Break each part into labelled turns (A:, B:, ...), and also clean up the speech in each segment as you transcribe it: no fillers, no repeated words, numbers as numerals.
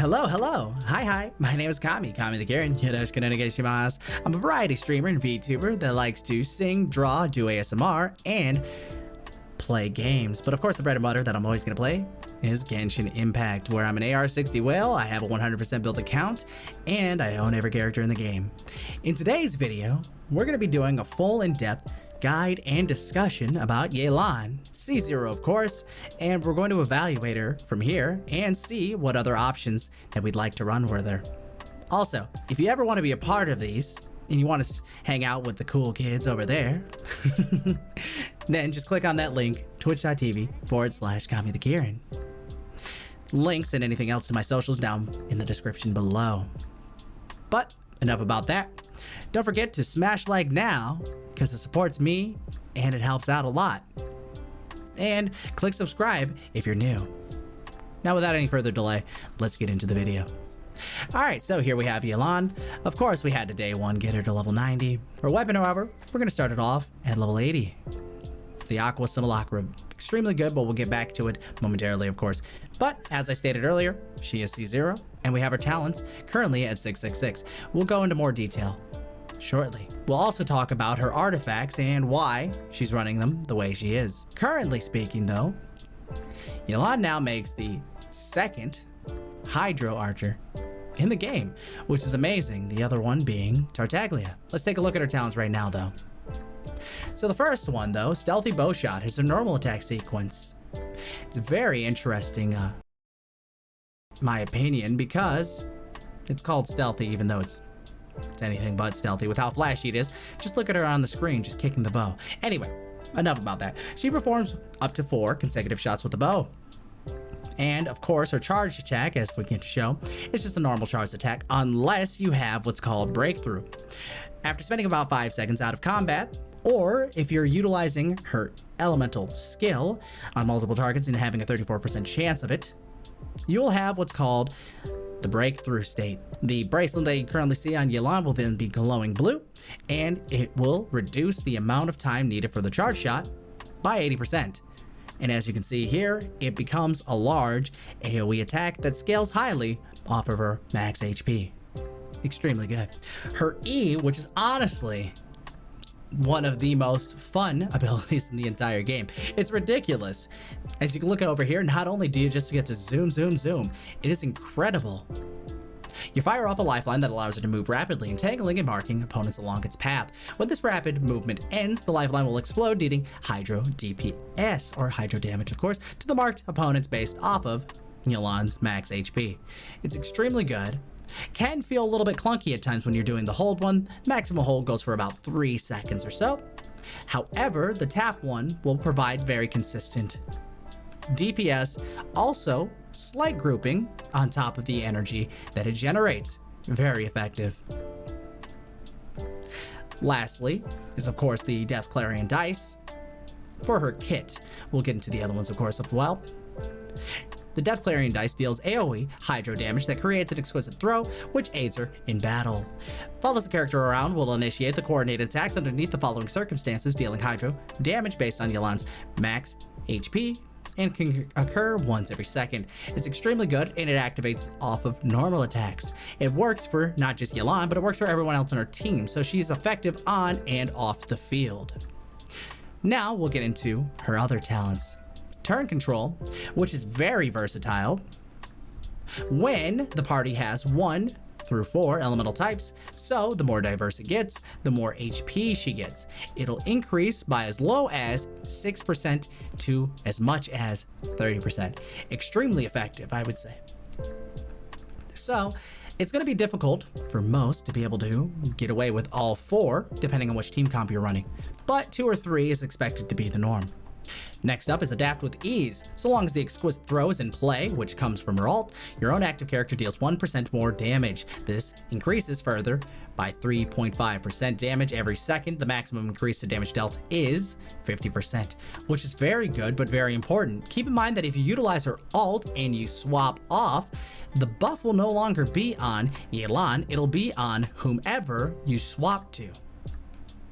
A: Hello. Hi. My name is Kami the Karen. I'm a variety streamer and VTuber that likes to sing, draw, do ASMR, and play games. But of course, the bread and butter that I'm always going to play is Genshin Impact, where I'm an AR-60 whale, I have a 100% build account, and I own every character in the game. In today's video, we're going to be doing a full in-depth guide and discussion about Yelan, C0 of course, and we're going to evaluate her from here and see what other options that we'd like to run with her. Also, if you ever want to be a part of these, and you want to hang out with the cool kids over there, then just click on that link, twitch.tv/Kami the Kieran. Links and anything else to my socials down in the description below. But enough about that. Don't forget to smash like now, because it supports me and it helps out a lot. And click subscribe if you're new. Now without any further delay, let's get into the video. Alright, so here we have Yelan. Of course we had to day one get her to level 90. For weapon, however, we're going to start it off at level 80. The Aqua Simulacra. Extremely good, but we'll get back to it momentarily, of course. But as I stated earlier, she is C0, and we have her talents currently at 666. We'll go into more detail shortly. We'll also talk about her artifacts and why she's running them the way she is. Currently speaking though, Yelan now makes the second Hydro Archer in the game, which is amazing, the other one being Tartaglia. Let's take a look at her talents right now though. So the first one though, Stealthy Bowshot, is a normal attack sequence. It's very interesting, my opinion, because it's called stealthy even though it's anything but stealthy with how flashy it is. Just look at her on the screen, just kicking the bow. Anyway, enough about that. She performs up to 4 consecutive shots with the bow. And of course, her charged attack, as we get to show, is just a normal charged attack unless you have what's called breakthrough. After spending about 5 seconds out of combat, or if you're utilizing her elemental skill on multiple targets and having a 34% chance of it, you'll have what's called the breakthrough state. The bracelet that you currently see on Yelan will then be glowing blue, and it will reduce the amount of time needed for the charge shot by 80%. And as you can see here, it becomes a large AoE attack that scales highly off of her max HP. Extremely good. Her E, which is honestly one of the most fun abilities in the entire game. It's ridiculous. As you can look at over here, not only do you just get to zoom, it is incredible. You fire off a lifeline that allows her to move rapidly, entangling and marking opponents along its path. When this rapid movement ends, the lifeline will explode, dealing Hydro DPS, or Hydro damage of course, to the marked opponents based off of Yelan's max HP. It's extremely good. Can feel a little bit clunky at times when you're doing the hold one. Maximum hold goes for about 3 seconds or so. However, the tap one will provide very consistent DPS, also slight grouping on top of the energy that it generates. Very effective. Lastly is of course the Death Clarion dice for her kit. We'll get into the other ones of course as well. The Death Clarion dice deals AoE Hydro damage that creates an exquisite throw, which aids her in battle. Follows the character around will initiate the coordinated attacks underneath the following circumstances, dealing Hydro damage based on Yelan's max HP, and can occur once every second. It's extremely good, and it activates off of normal attacks. It works for not just Yelan, but it works for everyone else on her team, so she's effective on and off the field. Now we'll get into her other talents. Turn control, which is very versatile when the party has 1 through 4 elemental types, so the more diverse it gets, the more HP she gets. It'll increase by as low as 6% to as much as 30%. Extremely effective, I would say. So it's going to be difficult for most to be able to get away with all 4, depending on which team comp you're running, but 2 or 3 is expected to be the norm. Next up is Adapt with Ease. So long as the exquisite throw is in play, which comes from her ult, your own active character deals 1% more damage. This increases further by 3.5% damage every second. The maximum increase to damage dealt is 50%, which is very good but very important. Keep in mind that if you utilize her ult and you swap off, the buff will no longer be on Yelan, it'll be on whomever you swap to.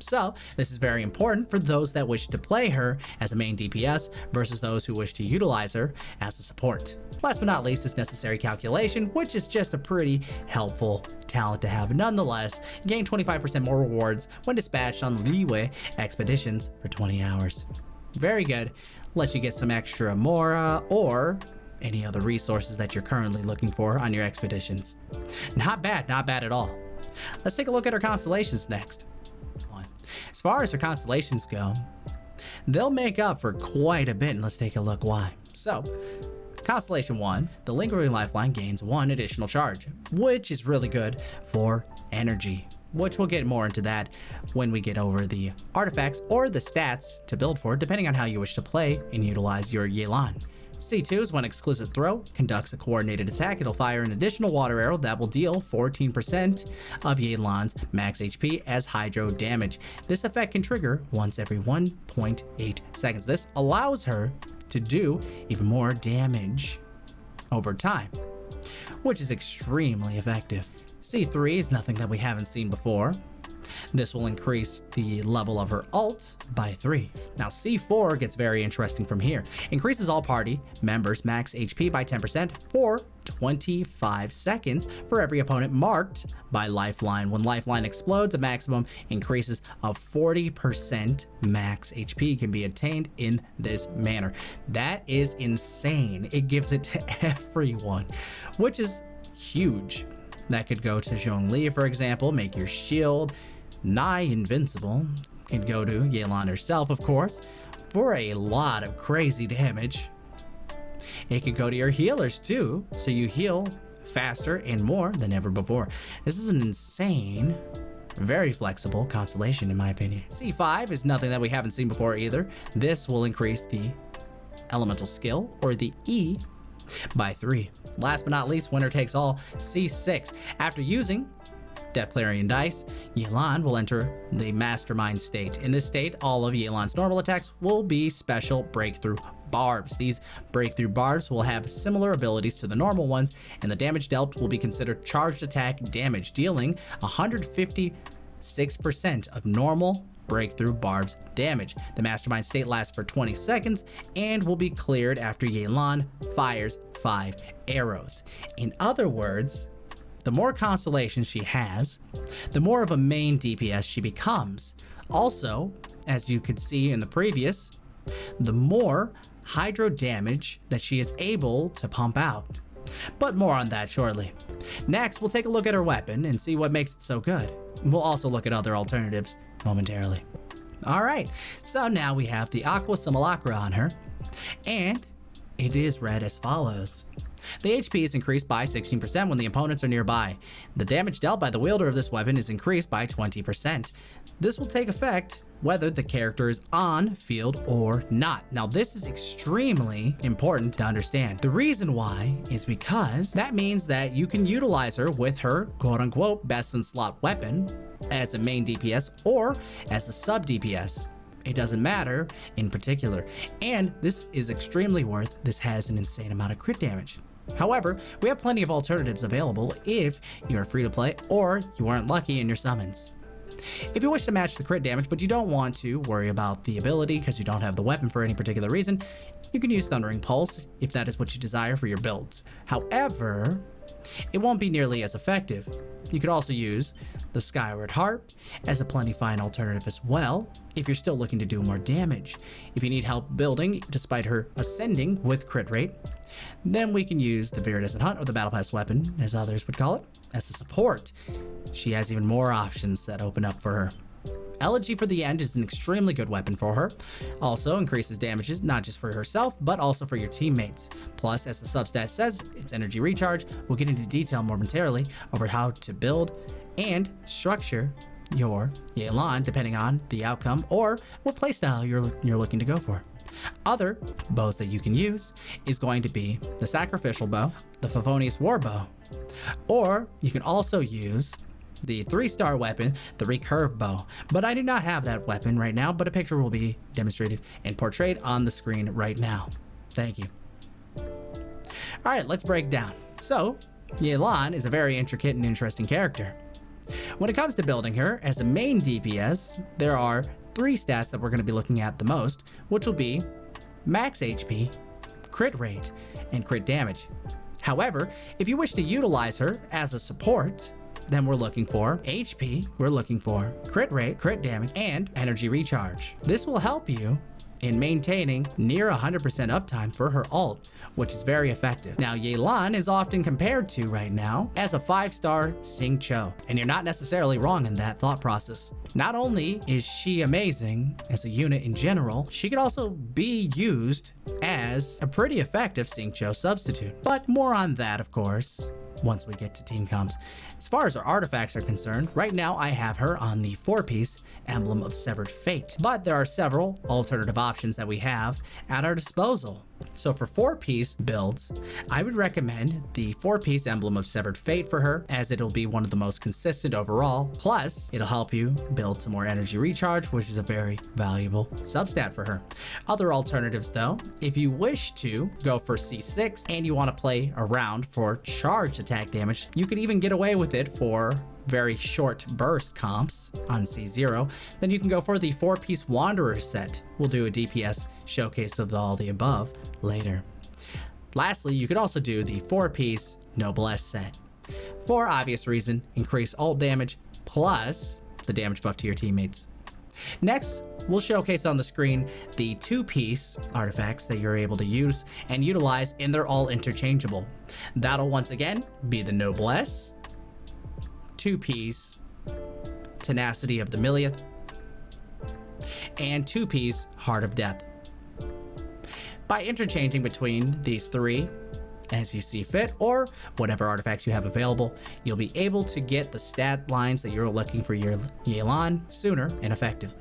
A: So this is very important for those that wish to play her as a main DPS versus those who wish to utilize her as a support. Last but not least is necessary calculation, which is just a pretty helpful talent to have. Nonetheless, you gain 25% more rewards when dispatched on leeway expeditions for 20 hours. Very good. Lets you get some extra Mora or any other resources that you're currently looking for on your expeditions. Not bad at all. Let's take a look at our constellations next. As far as her constellations go, they'll make up for quite a bit, and let's take a look why. So, Constellation 1, the Lingering Lifeline gains 1 additional charge, which is really good for energy, which we'll get more into that when we get over the artifacts or the stats to build for, depending on how you wish to play and utilize your Yelan. C2 is when exclusive throw conducts a coordinated attack. It'll fire an additional water arrow that will deal 14% of Yelan's max HP as hydro damage. This effect can trigger once every 1.8 seconds. This allows her to do even more damage over time, which is extremely effective. C3 is nothing that we haven't seen before. This will increase the level of her ult by 3. Now C4 gets very interesting from here. Increases all party members max HP by 10% for 25 seconds for every opponent marked by Lifeline. When Lifeline explodes, a maximum increases of 40% max HP can be attained in this manner. That is insane. It gives it to everyone, which is huge. That could go to Zhongli, for example, make your shield nigh invincible. Could go to Yelan herself, of course, for a lot of crazy damage. It could go to your healers too, so you heal faster and more than ever before. This is an insane, very flexible constellation in my opinion. C5 is nothing that we haven't seen before either. This will increase the elemental skill, or the E, by 3. Last but not least, winner takes all, C6. After using Death Clarion Dice, Yelan will enter the Mastermind state. In this state, all of Yelan's normal attacks will be special breakthrough barbs. These breakthrough barbs will have similar abilities to the normal ones, and the damage dealt will be considered charged attack damage, dealing 156% of normal breakthrough barbs damage. The Mastermind state lasts for 20 seconds and will be cleared after Yelan fires 5 arrows. In other words, the more constellations she has, the more of a main DPS she becomes. Also, as you could see in the previous, the more hydro damage that she is able to pump out. But more on that shortly. Next, we'll take a look at her weapon and see what makes it so good. We'll also look at other alternatives momentarily. Alright, so now we have the Aqua Simulacra on her, and it is read as follows. The HP is increased by 16% when the opponents are nearby. The damage dealt by the wielder of this weapon is increased by 20%. This will take effect whether the character is on field or not. Now this is extremely important to understand. The reason why is because that means that you can utilize her with her quote-unquote best in slot weapon as a main DPS or as a sub DPS. It doesn't matter in particular. And this is extremely worth. This has an insane amount of crit damage. However, we have plenty of alternatives available if you are free to play or you aren't lucky in your summons. If you wish to match the crit damage but you don't want to worry about the ability because you don't have the weapon for any particular reason, you can use Thundering Pulse if that is what you desire for your builds. However, it won't be nearly as effective. You could also use the Skyward Harp as a plenty fine alternative as well if you're still looking to do more damage. If you need help building despite her ascending with crit rate, then we can use the Viridescent Hunt, or the Battle Pass weapon as others would call it, as a support. She has even more options that open up for her. Elegy for the End is an extremely good weapon for her. Also increases damages not just for herself, but also for your teammates. Plus, as the substat says, it's energy recharge. We'll get into detail momentarily over how to build and structure your Yelan depending on the outcome or what playstyle you're looking to go for. Other bows that you can use is going to be the Sacrificial Bow, the Favonius War Bow, or you can also use the 3-star weapon, the Recurve Bow. But I do not have that weapon right now, but a picture will be demonstrated and portrayed on the screen right now. Thank you. Alright, let's break down. So, Yelan is a very intricate and interesting character. When it comes to building her as a main DPS, there are 3 stats that we're going to be looking at the most, which will be max HP, crit rate, and crit damage. However, if you wish to utilize her as a support, then we're looking for HP, we're looking for crit rate, crit damage, and energy recharge. This will help you in maintaining near 100% uptime for her ult, which is very effective. Now, Yelan is often compared to right now as a 5-star Xinqui, and you're not necessarily wrong in that thought process. Not only is she amazing as a unit in general, she could also be used as a pretty effective Xinqui substitute. But more on that, of course, once we get to team comps. As far as our artifacts are concerned, right now I have her on the 4-piece Emblem of Severed Fate, but there are several alternative options that we have at our disposal. So for 4-piece builds, I would recommend the 4-piece Emblem of Severed Fate for her, as it'll be one of the most consistent overall. Plus, it'll help you build some more energy recharge, which is a very valuable substat for her. Other alternatives though, if you wish to go for C6 and you want to play around for charged attack damage, you could even get away with it for very short burst comps on C0. Then you can go for the 4-piece Wanderer set. We'll do a DPS showcase of all the above later. Lastly, you could also do the 4-piece Noblesse set. For obvious reason, increase ult damage plus the damage buff to your teammates. Next, we'll showcase on the screen the 2-piece artifacts that you're able to use and utilize, and they're all interchangeable. That'll once again be the Noblesse, 2-piece Tenacity of the Millionth, and 2-piece Heart of Death. By interchanging between these 3 as you see fit, or whatever artifacts you have available, you'll be able to get the stat lines that you're looking for your Yelan sooner and effective.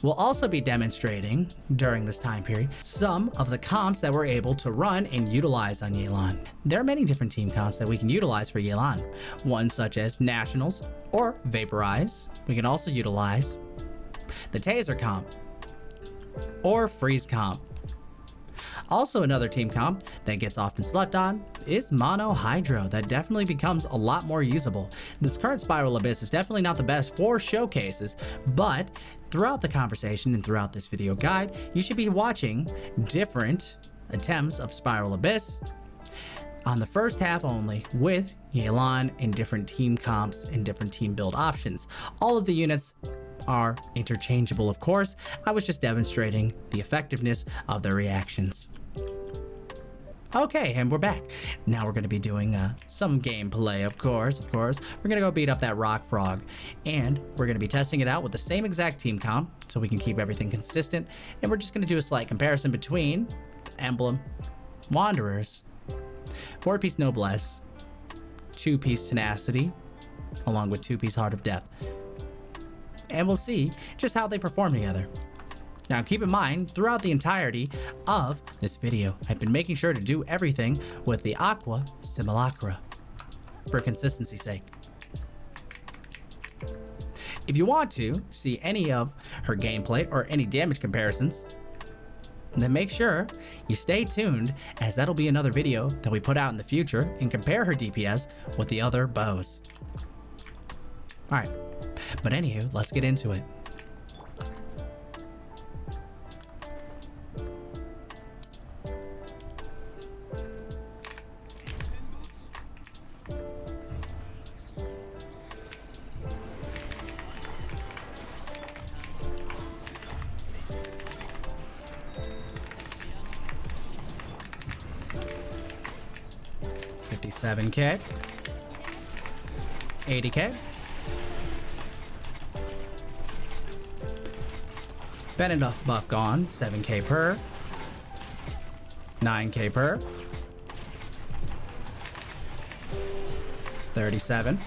A: We'll also be demonstrating during this time period some of the comps that we're able to run and utilize on Yelan. There are many different team comps that we can utilize for Yelan, one such as Nationals or Vaporize. We can also utilize the Taser comp or Freeze comp. Also, another team comp that gets often slept on is Mono Hydro. That definitely becomes a lot more usable. This current Spiral Abyss is definitely not the best for showcases, but throughout the conversation and throughout this video guide, you should be watching different attempts of Spiral Abyss on the first half only with Yelan and different team comps and different team build options. All of the units are interchangeable, of course. I was just demonstrating the effectiveness of their reactions. Okay, and we're back. Now we're going to be doing some gameplay, of course. We're going to go beat up that rock frog, and we're going to be testing it out with the same exact team comp so we can keep everything consistent. And we're just going to do a slight comparison between Emblem, Wanderers, 4-piece Noblesse, 2-piece Tenacity, along with 2-piece Heart of Death. And we'll see just how they perform together. Now keep in mind, throughout the entirety of this video, I've been making sure to do everything with the Aqua Simulacra for consistency's sake. If you want to see any of her gameplay or any damage comparisons, then make sure you stay tuned, as that'll be another video that we put out in the future and compare her DPS with the other bows. Alright, but anywho, let's get into it. $57K, $80K, Bennett buff gone, 7K per, 9K per, 37,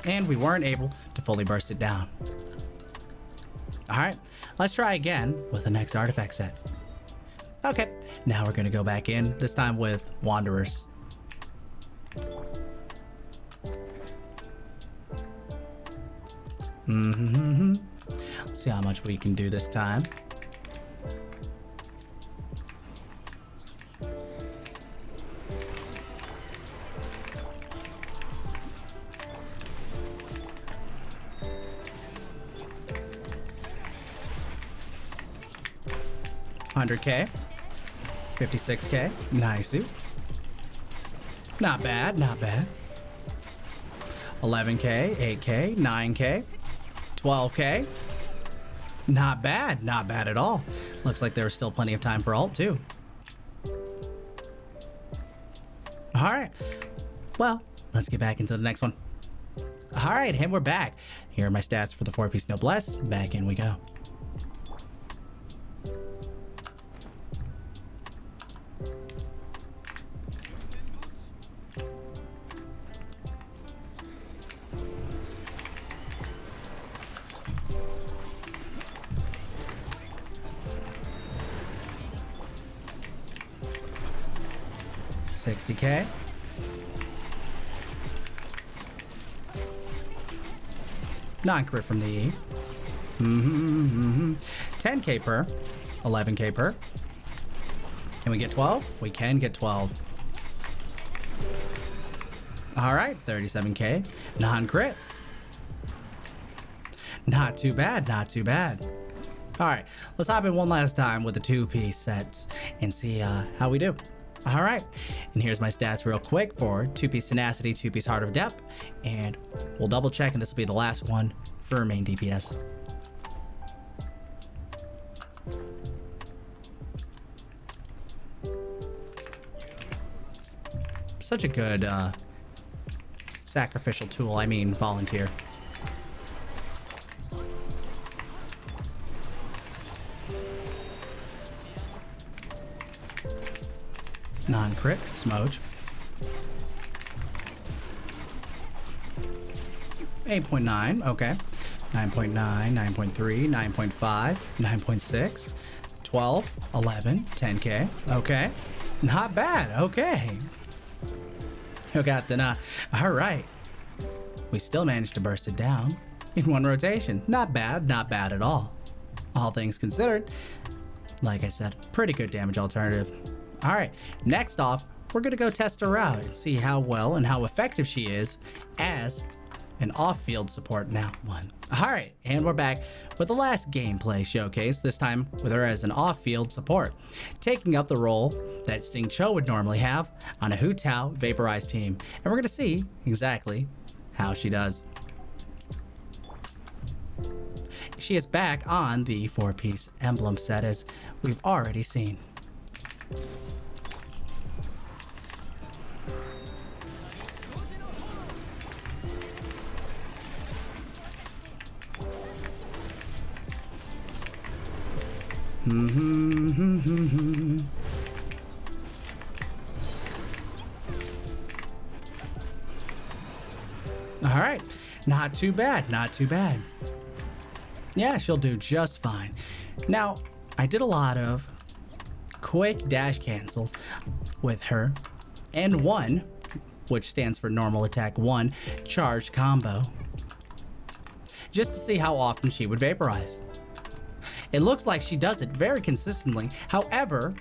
A: and we weren't able to fully burst it down. Alright, let's try again with the next artifact set. Okay, now we're gonna go back in, this time with Wanderers. Let's see how much we can do this time. 100k, 56k, nice. Not bad, not bad. 11k, 8k, 9k, 12k. Not bad, not bad at all. Looks like there was still plenty of time for ult too. All right, well, let's get back into the next one. All right, and we're back. Here are my stats for the 4-piece noblesse. Back in we go. $60k. Non-crit from the E. 10k per. 11k per. Can we get 12? We can get 12. All right, 37k. Non-crit. Not too bad, not too bad. All right, let's hop in one last time with the 2-piece sets and see how we do. All right, and here's my stats real quick for 2-piece tenacity, 2-piece heart of depth, and we'll double check, and this will be the last one for main DPS. Such a good sacrificial tool, I mean volunteer. Non-crit, Smoge. 8.9, okay. 9.9, 9.3, 9.5, 9.6, 12, 11, 10k, okay. Not bad, okay. Okay, then, all right. We still managed to burst it down in one rotation. Not bad at all. All things considered, like I said, pretty good damage alternative. All right, next off, we're gonna go test her out and see how well and how effective she is as an off-field support now one. All right, and we're back with the last gameplay showcase, this time with her as an off-field support, taking up the role that Xinqui would normally have on a Hu Tao vaporized team. And we're gonna see exactly how she does. She is back on the 4-piece emblem set as we've already seen. All right, not too bad, not too bad. Yeah, she'll do just fine. Now, I did a lot of quick dash cancels with her and one, which stands for normal attack 1, charged combo, just to see how often she would vaporize. It looks like she does it very consistently. However,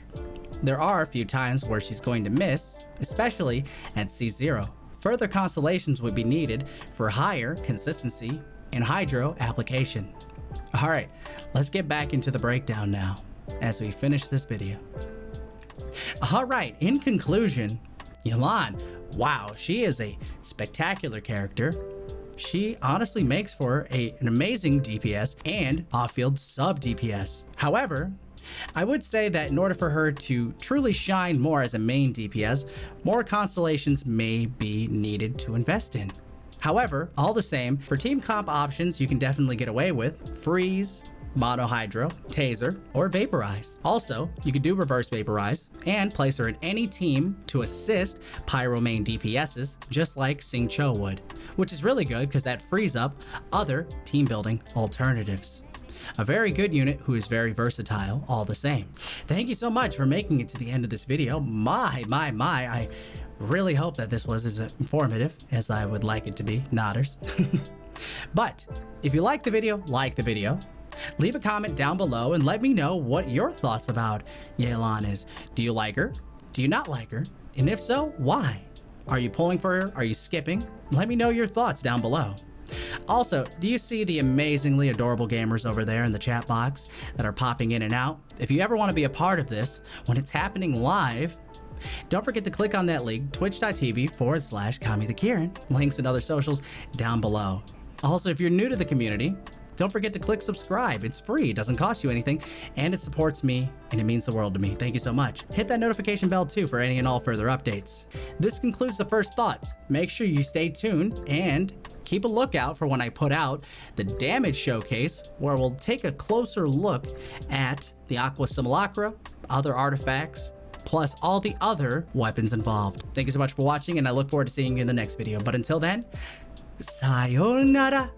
A: there are a few times where she's going to miss, especially at C0. Further constellations would be needed for higher consistency and hydro application. All right, let's get back into the breakdown now as we finish this video. All right, in conclusion, Yelan, wow, she is a spectacular character. She honestly makes for an amazing DPS and off-field sub-DPS. However, I would say that in order for her to truly shine more as a main DPS, more constellations may be needed to invest in. However, all the same, for team comp options you can definitely get away with freeze, mono hydro, taser, or vaporize. Also, you could do reverse vaporize and place her in any team to assist pyro main DPSs, just like Xinqui would, which is really good because that frees up other team building alternatives. A very good unit who is very versatile all the same. Thank you so much for making it to the end of this video. I really hope that this was as informative as I would like it to be, nodders. But if you like the video, leave a comment down below and let me know what your thoughts about Yelan is. Do you like her? Do you not like her? And if so, why? Are you pulling for her? Are you skipping? Let me know your thoughts down below. Also, do you see the amazingly adorable gamers over there in the chat box that are popping in and out? If you ever want to be a part of this, when it's happening live, don't forget to click on that link, twitch.tv/KamiTheKieran. Links and other socials down below. Also, if you're new to the community, don't forget to click subscribe. It's free, it doesn't cost you anything, and it supports me, and it means the world to me. Thank you so much. Hit that notification bell too for any and all further updates. This concludes the first thoughts. Make sure you stay tuned and keep a lookout for when I put out the damage showcase, where we'll take a closer look at the Aqua Simulacra, other artifacts, plus all the other weapons involved. Thank you so much for watching, and I look forward to seeing you in the next video. But until then, sayonara.